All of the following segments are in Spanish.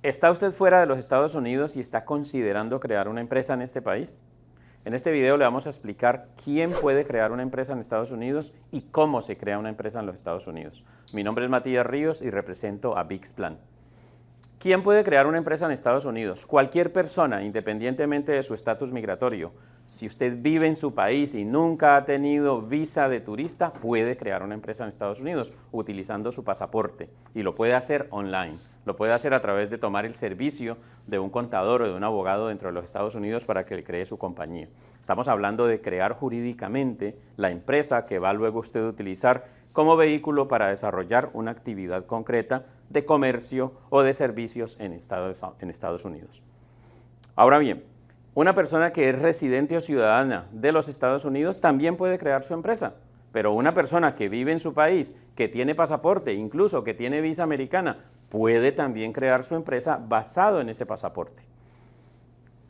¿Está usted fuera de los Estados Unidos y está considerando crear una empresa en este país? En este video le vamos a explicar quién puede crear una empresa en Estados Unidos y cómo se crea una empresa en los Estados Unidos. Mi nombre es Matías Ríos y represento a Bixplan. ¿Quién puede crear una empresa en Estados Unidos? Cualquier persona, independientemente de su estatus migratorio. Si usted vive en su país y nunca ha tenido visa de turista, puede crear una empresa en Estados Unidos utilizando su pasaporte y lo puede hacer online. Lo puede hacer a través de tomar el servicio de un contador o de un abogado dentro de los Estados Unidos para que le cree su compañía. Estamos hablando de crear jurídicamente la empresa que va luego usted a utilizar como vehículo para desarrollar una actividad concreta de comercio o de servicios en Estados Unidos. Ahora bien, una persona que es residente o ciudadana de los Estados Unidos también puede crear su empresa, pero una persona que vive en su país, que tiene pasaporte, incluso que tiene visa americana, puede también crear su empresa basado en ese pasaporte.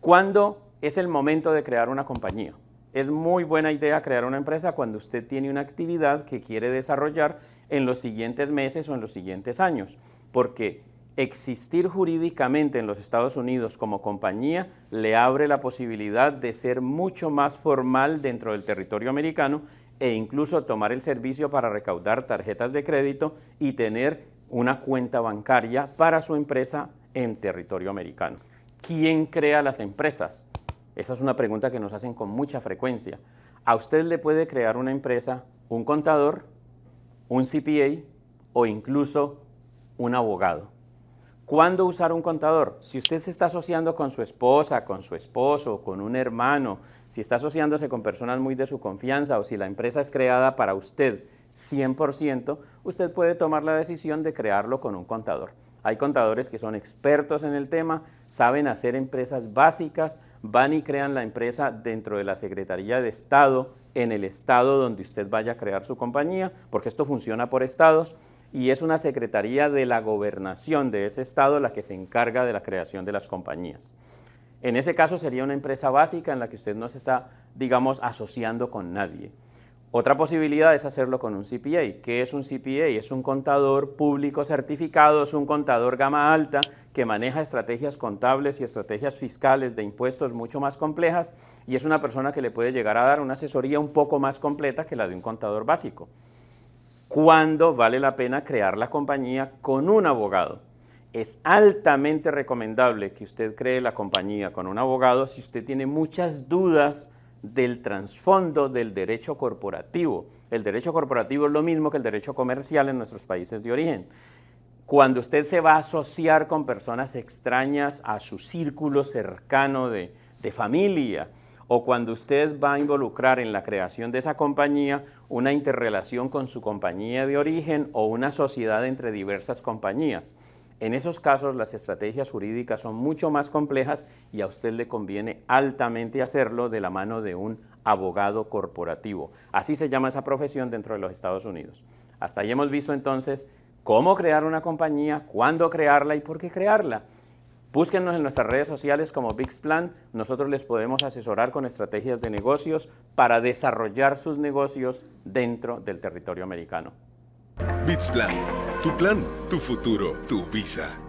¿Cuándo es el momento de crear una compañía? Es muy buena idea crear una empresa cuando usted tiene una actividad que quiere desarrollar en los siguientes meses o en los siguientes años, porque existir jurídicamente en los Estados Unidos como compañía le abre la posibilidad de ser mucho más formal dentro del territorio americano e incluso tomar el servicio para recaudar tarjetas de crédito y tener una cuenta bancaria para su empresa en territorio americano. ¿Quién crea las empresas? Esa es una pregunta que nos hacen con mucha frecuencia. A usted le puede crear una empresa un contador, un CPA o incluso un abogado. ¿Cuándo usar un contador? Si usted se está asociando con su esposa, con su esposo, con un hermano, si está asociándose con personas muy de su confianza o si la empresa es creada para usted 100%, usted puede tomar la decisión de crearlo con un contador. Hay contadores que son expertos en el tema, saben hacer empresas básicas, van y crean la empresa dentro de la Secretaría de Estado, en el estado donde usted vaya a crear su compañía, porque esto funciona por estados, y es una secretaría de la gobernación de ese estado la que se encarga de la creación de las compañías. En ese caso sería una empresa básica en la que usted no se está, digamos, asociando con nadie. Otra posibilidad es hacerlo con un CPA. ¿Qué es un CPA? Es un contador público certificado, es un contador gama alta que maneja estrategias contables y estrategias fiscales de impuestos mucho más complejas y es una persona que le puede llegar a dar una asesoría un poco más completa que la de un contador básico. ¿Cuándo vale la pena crear la compañía con un abogado? Es altamente recomendable que usted cree la compañía con un abogado si usted tiene muchas dudas del trasfondo del derecho corporativo. El derecho corporativo es lo mismo que el derecho comercial en nuestros países de origen. Cuando usted se va a asociar con personas extrañas a su círculo cercano de familia, o cuando usted va a involucrar en la creación de esa compañía una interrelación con su compañía de origen o una sociedad entre diversas compañías. En esos casos las estrategias jurídicas son mucho más complejas y a usted le conviene altamente hacerlo de la mano de un abogado corporativo. Así se llama esa profesión dentro de los Estados Unidos. Hasta ahí hemos visto entonces cómo crear una compañía, cuándo crearla y por qué crearla. Búsquennos en nuestras redes sociales como Bixplan. Nosotros les podemos asesorar con estrategias de negocios para desarrollar sus negocios dentro del territorio americano. Bixplan, tu plan, tu futuro, tu visa.